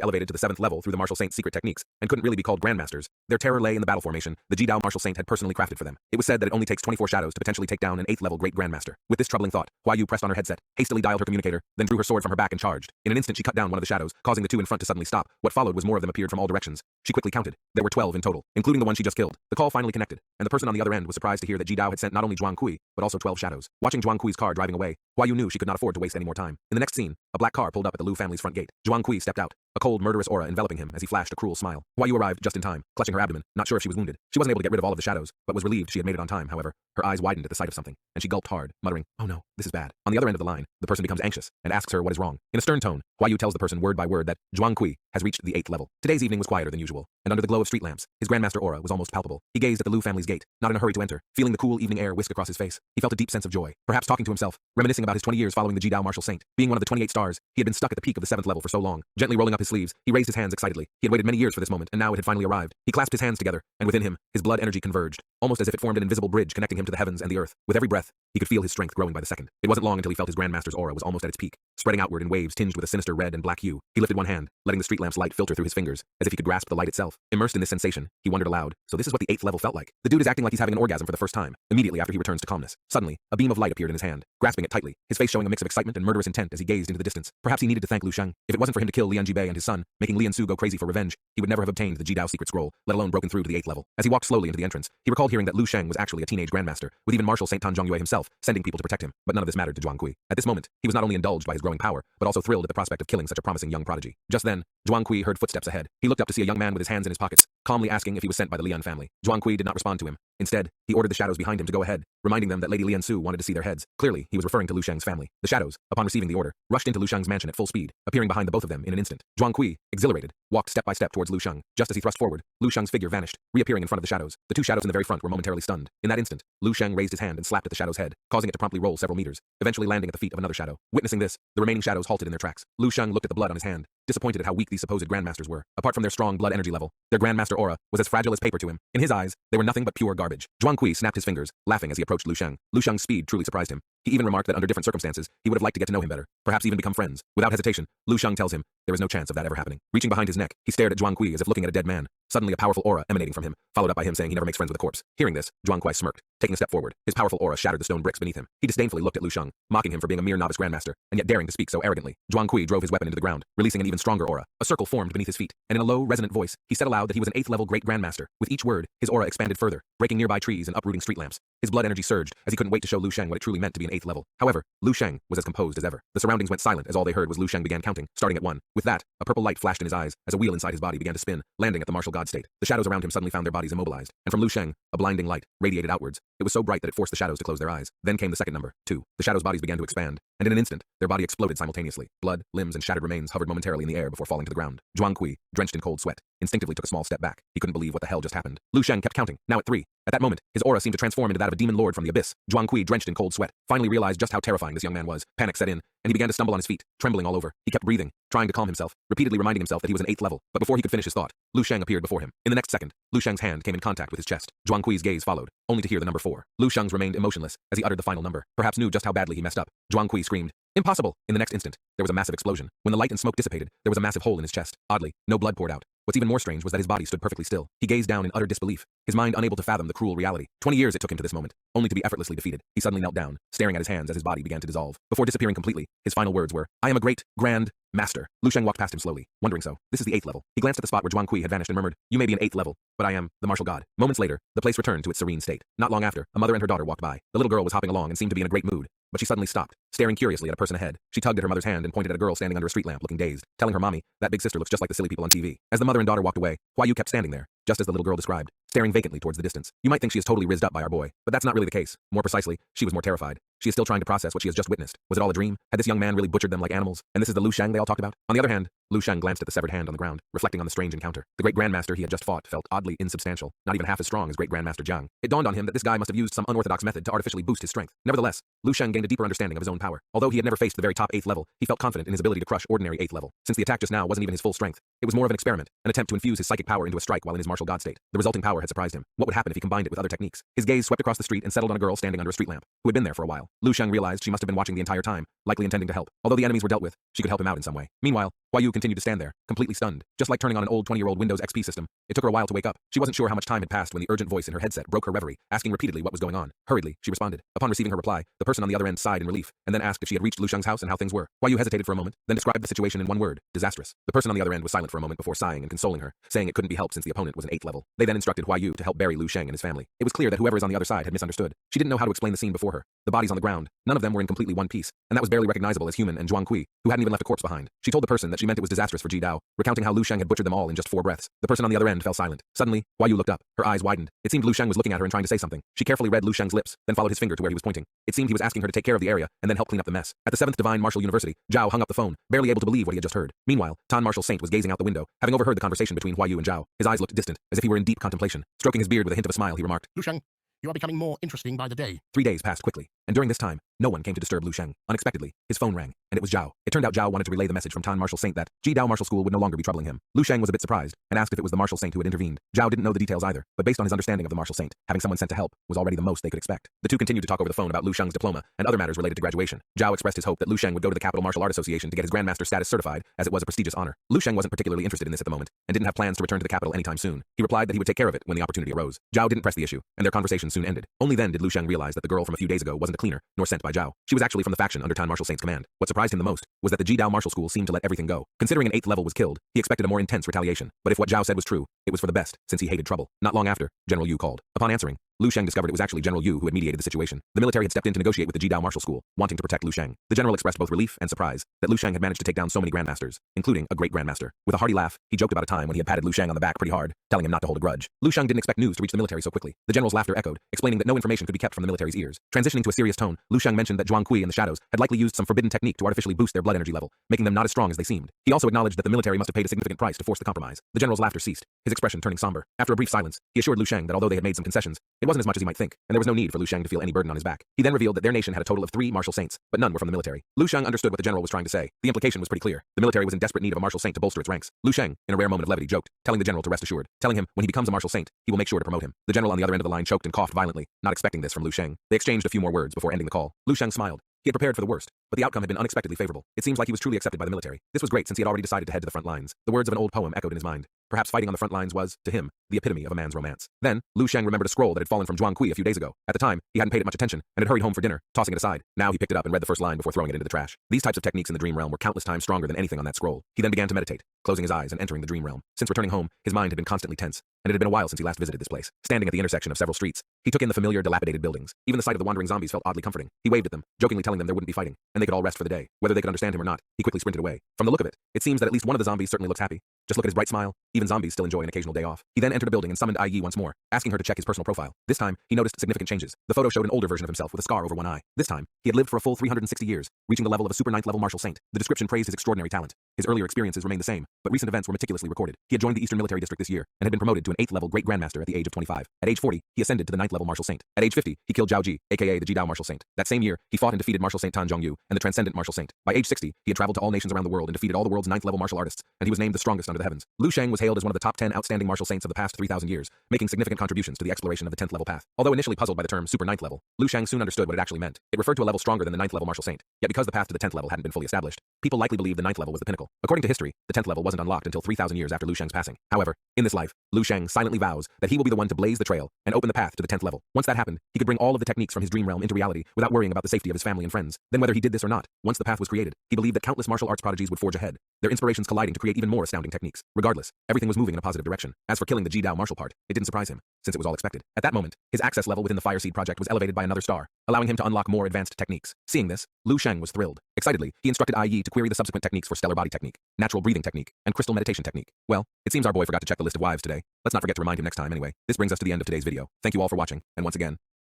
elevated to the 7th level through the Martial Saint's secret techniques, and couldn't really be called grandmasters. Their terror lay in the battle formation the Jidao Martial Saint had personally crafted for them. It was said that it only takes 24 shadows to potentially take down an 8th level great grandmaster. With this troubling thought, Hua Yu pressed on her headset, hastily dialed her communicator, then drew her sword from her back and charged. In an instant she cut down one of the shadows, causing the two in front to suddenly stop. What followed was more of them appeared from all directions. She quickly counted. There were 12 in total, including the one she just killed. The call finally connected, and the person on the other end was surprised to hear that Jidao had sent not only Zhuang Kui, but also 12 shadows. Watching Zhuang Kui's car driving away, Hua Yu knew she could not afford to waste any more time. In the next scene, a black car pulled up at the Lu family's front gate. Zhuang Kui stepped out, a cold, murderous aura enveloping him as he flashed a cruel smile. Hua Yu arrived just in time, clutching her abdomen, not sure if she was wounded. She wasn't able to get rid of all of the shadows, but was relieved she had made it on time. However, her eyes widened at the sight of something, and she gulped hard, muttering, "Oh no, this is bad." On the other end of the line, the person becomes anxious and asks her what is wrong. In a stern tone, Hua Yu tells the person word by word that Zhuang Kui has reached the 8th level. Today's evening was quieter than usual, and under the glow of street lamps, his grandmaster aura was almost palpable. He gazed at the Lu family's gate, not in a hurry to enter. Feeling the cool evening air whisk across his face, he felt a deep sense of joy, perhaps talking to himself, reminiscing about his 20 years following the Jidao Martial Saint. Being one of the 28 stars, he had been stuck at the peak of the 7th level for so long. Gently rolling up his sleeves, he raised his hands excitedly. He had waited many years for this moment, and now it had finally arrived. He clasped his hands together, and within him, his blood energy converged, almost as if it formed an invisible bridge connecting him to the heavens and the earth. With every breath, he could feel his strength growing by the second. It wasn't long until he felt his grandmaster's aura was almost at its peak, spreading outward in waves tinged with a sinister red and black hue. He lifted one hand, letting the street lamp's light filter through his fingers, as if he could grasp the light itself. Immersed in this sensation, he wondered aloud, so this is what the 8th level felt like. The dude is acting like he's having an orgasm for the first time. Immediately after he returns to calmness, suddenly, a beam of light appeared in his hand, grasping it tightly, his face showing a mix of excitement and murderous intent as he gazed into the distance. Perhaps he needed to thank Lu Sheng. If it wasn't for him to kill Lian Jibei and his son, making Lian Su go crazy for revenge, he would never have obtained the Jidao secret scroll, let alone broken through to the 8th level. As he walked slowly into the entrance, he recalled hearing that Lu Sheng was actually a teenage grandmaster, with even Martial Saint Tan Zhongyue himself sending people to protect him. But none of this mattered to Zhuang Kui. At this moment, he was not only indulged by his growing power, but also thrilled at the prospect of killing such a promising young prodigy. Just then, Zhuang Kui heard footsteps ahead. He looked up to see a young man with his hands in his pockets, calmly asking if he was sent by the Lian family. Zhuang Kui did not respond to him. Instead, he ordered the shadows behind him to go ahead, reminding them that Lady Lian Su wanted to see their heads. Clearly, he was referring to Lu Sheng's family. The shadows, upon receiving the order, rushed into Lu Sheng's mansion at full speed, appearing behind the both of them in an instant. Zhuang Kui, exhilarated, walked step by step towards Lu Sheng. Just as he thrust forward, Lu Sheng's figure vanished, reappearing in front of the shadows. The two shadows in the very front were momentarily stunned. In that instant, Lu Sheng raised his hand and slapped at the shadow's head, causing it to promptly roll several meters, eventually landing at the feet of another shadow. Witnessing this, the remaining shadows halted in their tracks. Lu Sheng looked at the blood on his hand, disappointed at how weak these supposed grandmasters were. Apart from their strong blood energy level, their grandmaster aura was as fragile as paper to him. In his eyes, they were nothing but pure garbage. Zhuang Kui snapped his fingers, laughing as he approached Lu Sheng. Lu Sheng's speed truly surprised him. He even remarked that under different circumstances, he would have liked to get to know him better, perhaps even become friends. Without hesitation, Lu Sheng tells him there is no chance of that ever happening. Reaching behind his neck, he stared at Zhuang Kui as if looking at a dead man. Suddenly a powerful aura emanating from him, followed up by him saying he never makes friends with a corpse. Hearing this, Zhuang Kui smirked. Taking a step forward, his powerful aura shattered the stone bricks beneath him. He disdainfully looked at Lu Sheng, mocking him for being a mere novice grandmaster, and yet daring to speak so arrogantly. Zhuang Kui drove his weapon into the ground, releasing an even stronger aura. A circle formed beneath his feet, and in a low, resonant voice, he said aloud that he was an 8th level great grandmaster. With each word, his aura expanded further, breaking nearby trees and uprooting street lamps. His blood energy surged, as he couldn't wait to show Lu Sheng what it truly meant to be an 8th level. However, Lu Sheng was as composed as ever. The surroundings went silent as all they heard was Lu Sheng began counting, starting at 1. With that, a purple light flashed in his eyes, as a wheel inside his body began to spin, landing at the martial god state. The shadows around him suddenly found their bodies immobilized, and from Lu Sheng, a blinding light radiated outwards. It was so bright that it forced the shadows to close their eyes. Then came the second number, 2. The shadows' bodies began to expand, and in an instant, their body exploded simultaneously. Blood, limbs, and shattered remains hovered momentarily in the air before falling to the ground. Zhuang Kui, drenched in cold sweat, instinctively took a small step back. He couldn't believe what the hell just happened. Lu Sheng kept counting, now at 3. At that moment, his aura seemed to transform into that of a demon lord from the abyss. Zhuang Kui, drenched in cold sweat, finally realized just how terrifying this young man was. Panic set in, and he began to stumble on his feet, trembling all over. He kept breathing, trying to calm himself, repeatedly reminding himself that he was an 8th level. But before he could finish his thought, Lu Sheng appeared before him. In the next second, Lu Sheng's hand came in contact with his chest. Zhuang Kui's gaze followed, only to hear the number 4. Lu Sheng's remained emotionless as he uttered the final number. Perhaps knew just how badly he messed up. Zhuang Kui screamed, "Impossible!" In the next instant, there was a massive explosion. When the light and smoke dissipated, there was a massive hole in his chest. Oddly, no blood poured out. What's even more strange was that his body stood perfectly still. He gazed down in utter disbelief, his mind unable to fathom the cruel reality. 20 years it took him to this moment, only to be effortlessly defeated. He suddenly knelt down, staring at his hands as his body began to dissolve. Before disappearing completely, his final words were, "I am a great, grand master." Lu Sheng walked past him slowly, wondering so. This is the 8th level. He glanced at the spot where Zhuang Kui had vanished and murmured, "You may be an 8th level, but I am the martial god." Moments later, the place returned to its serene state. Not long after, a mother and her daughter walked by. The little girl was hopping along and seemed to be in a great mood, but she suddenly stopped, staring curiously at a person ahead. She tugged at her mother's hand and pointed at a girl standing under a street lamp looking dazed, telling her mommy, "That big sister looks just like the silly people on TV." As the mother and daughter walked away, Hua Yu kept standing there, just as the little girl described, staring vacantly towards the distance. You might think she is totally rizzed up by our boy, but that's not really the case. More precisely, she was more terrified. She is still trying to process what she has just witnessed. Was it all a dream? Had this young man really butchered them like animals? And this is the Lu Sheng they all talked about? On the other hand, Lu Sheng glanced at the severed hand on the ground, reflecting on the strange encounter. The great grandmaster he had just fought felt oddly insubstantial, not even half as strong as great grandmaster Jiang. It dawned on him that this guy must have used some unorthodox method to artificially boost his strength. Nevertheless, Lu Sheng gained a deeper understanding of his own power. Although he had never faced the very top 8th level, he felt confident in his ability to crush ordinary 8th level. Since the attack just now wasn't even his full strength, it was more of an experiment, an attempt to infuse his psychic power into a strike while in his martial god state. The resulting power had surprised him. What would happen if he combined it with other techniques? His gaze swept across the street and settled on a girl standing under a street lamp, who had been there for a while. Lu Sheng realized she must have been watching the entire time, likely intending to help. Although the enemies were dealt with, she could help him out in some way. Meanwhile, Hua Yu continued to stand there, completely stunned, just like turning on an old 20-year-old Windows XP system. It took her a while to wake up. She wasn't sure how much time had passed when the urgent voice in her headset broke her reverie, asking repeatedly what was going on. Hurriedly, she responded. Upon receiving her reply, the person on the other end sighed in relief, and then asked if she had reached Lu Sheng's house and how things were. Hua Yu hesitated for a moment, then described the situation in one word: disastrous. The person on the other end was silent for a moment before sighing and consoling her, saying it couldn't be helped since the opponent was an 8th level. They then instructed Hua Yu to help bury Lu Sheng and his family. It was clear that whoever is on the other side had misunderstood. She didn't know how to explain the scene before her. The bodies on the ground, none of them were in completely one piece, and that was barely recognizable as human and Zhuang Kui, who hadn't even left a corpse behind. She told the person that she meant it was disastrous for Ji Dao, recounting how Lu Sheng had butchered them all in just 4 breaths. The person on the other end fell silent. Suddenly, Hua Yu looked up. Her eyes widened. It seemed Lu Sheng was looking at her and trying to say something. She carefully read Lu Sheng's lips, then followed his finger to where he was pointing. It seemed he was asking her to take care of the area and then help clean up the mess. At the 7th Divine Martial University, Zhao hung up the phone, barely able to believe what he had just heard. Meanwhile, Tan Martial Saint was gazing out the window, having overheard the conversation between Hua Yu and Zhao. His eyes looked distant, as if he were in deep contemplation. Stroking his beard with a hint of a smile, he remarked, Lu Sheng, you are becoming more interesting by the day. 3 days passed quickly, and during this time, no one came to disturb Lu Sheng. Unexpectedly, his phone rang, and it was Zhao. It turned out Zhao wanted to relay the message from Tan Martial Saint that Ji Dao Martial School would no longer be troubling him. Lu Sheng was a bit surprised, and asked if it was the Martial Saint who had intervened. Zhao didn't know the details either, but based on his understanding of the Martial Saint, having someone sent to help was already the most they could expect. The two continued to talk over the phone about Lu Sheng's diploma and other matters related to graduation. Zhao expressed his hope that Lu Sheng would go to the Capital Martial Art Association to get his Grandmaster status certified, as it was a prestigious honor. Lu Sheng wasn't particularly interested in this at the moment, and didn't have plans to return to the capital anytime soon. He replied that he would take care of it when the opportunity arose. Zhao didn't press the issue, and their conversation soon ended. Only then did Lu Sheng realize that the girl from a few days ago wasn't a cleaner, nor sent by Zhao. She was actually from the faction under Tan Martial Saint's command. What surprised him the most was that the Ji Dao Martial School seemed to let everything go. Considering an 8th level was killed, he expected a more intense retaliation. But if what Zhao said was true, it was for the best, since he hated trouble. Not long after, General Yu called. Upon answering, Lu Sheng discovered it was actually General Yu who had mediated the situation. The military had stepped in to negotiate with the Ji Dao Martial School, wanting to protect Lu Sheng. The general expressed both relief and surprise that Lu Sheng had managed to take down so many grandmasters, including a great grandmaster. With a hearty laugh, he joked about a time when he had patted Lu Sheng on the back pretty hard, telling him not to hold a grudge. Lu Sheng didn't expect news to reach the military so quickly. The general's laughter echoed, explaining that no information could be kept from the military's ears. Transitioning to a serious tone, Lu Sheng mentioned that Zhuang Kui and the Shadows had likely used some forbidden technique to artificially boost their blood energy level, making them not as strong as they seemed. He also acknowledged that the military must have paid a significant price to force the compromise. The general's laughter ceased, his expression turning somber. After a brief silence, he assured Lu Sheng that although they had made some concessions, it wasn't as much as he might think, and there was no need for Lu Sheng to feel any burden on his back. He then revealed that their nation had a total of 3 martial saints, but none were from the military. Lu Sheng understood what the general was trying to say. The implication was pretty clear. The military was in desperate need of a martial saint to bolster its ranks. Lu Sheng, in a rare moment of levity, joked, telling the general to rest assured, telling him when he becomes a martial saint, he will make sure to promote him. The general on the other end of the line choked and coughed violently, not expecting this from Lu Sheng. They exchanged a few more words before ending the call. Lu Sheng smiled. He had prepared for the worst, but the outcome had been unexpectedly favorable. It seems like he was truly accepted by the military. This was great since he had already decided to head to the front lines. The words of an old poem echoed in his mind. Perhaps fighting on the front lines was, to him, the epitome of a man's romance. Then, Lu Sheng remembered a scroll that had fallen from Zhuang Kui a few days ago. At the time, he hadn't paid it much attention, and had hurried home for dinner, tossing it aside. Now he picked it up and read the first line before throwing it into the trash. These types of techniques in the dream realm were countless times stronger than anything on that scroll. He then began to meditate, closing his eyes and entering the dream realm. Since returning home, his mind had been constantly tense, and it had been a while since he last visited this place. Standing at the intersection of several streets, he took in the familiar, dilapidated buildings. Even the sight of the wandering zombies felt oddly comforting. He waved at them, jokingly telling them there wouldn't be fighting, and they could all rest for the day. Whether they could understand him or not, he quickly sprinted away. From the look of it, it seems that at least one of the zombies certainly looks happy. Just look at his bright smile. Even zombies still enjoy an occasional day off. He then entered a building and summoned Yi once more, asking her to check his personal profile. This time, he noticed significant changes. The photo showed an older version of himself with a scar over one eye. This time, he had lived for a full 360 years, reaching the level of a super 9th level martial saint. The description praised his extraordinary talent. His earlier experiences remained the same, but recent events were meticulously recorded. He had joined the Eastern Military District this year, and had been promoted to an 8th level Great Grandmaster at the age of 25. At age 40, he ascended to the 9th level Martial Saint. At age 50, he killed Zhao Ji, aka the Ji Dao Martial Saint. That same year, he fought and defeated Martial Saint Tan Zhongyu and the Transcendent Martial Saint. By age 60, he had traveled to all nations around the world and defeated all the world's 9th level martial artists, and he was named the strongest under the heavens. Lu Sheng was hailed as one of the top 10 outstanding martial saints of the past 3,000 years, making significant contributions to the exploration of the 10th level path. Although initially puzzled by the term super 9th level, Lu Sheng soon understood what it actually meant. It referred to a level stronger than the 9th level martial saint. Yet because the path to the 10th level hadn't been fully established, people likely believed the 9th level was the pinnacle. According to history, the 10th level wasn't unlocked until 3,000 years after Lu Sheng's passing. However, in this life, Lu Sheng silently vows that he will be the one to blaze the trail and open the path to the 10th level. Once that happened, he could bring all of the techniques from his dream realm into reality without worrying about the safety of his family and friends. Then whether he did this or not, once the path was created, he believed that countless martial arts prodigies would forge ahead, their inspirations colliding to create even more astounding techniques. Regardless, everything was moving in a positive direction. As for killing the Ji Dao martial part, it didn't surprise him, since it was all expected. At that moment, his access level within the Fire Seed project was elevated by another star, allowing him to unlock more advanced techniques. Seeing this, Lu Sheng was thrilled. Excitedly, he instructed Yi to query the subsequent techniques for stellar body technique, natural breathing technique, and crystal meditation technique. Well, it seems our boy forgot to check the list of wives today. Let's not forget to remind him next time anyway. This brings us to the end of today's video. Thank you all for watching, and once again,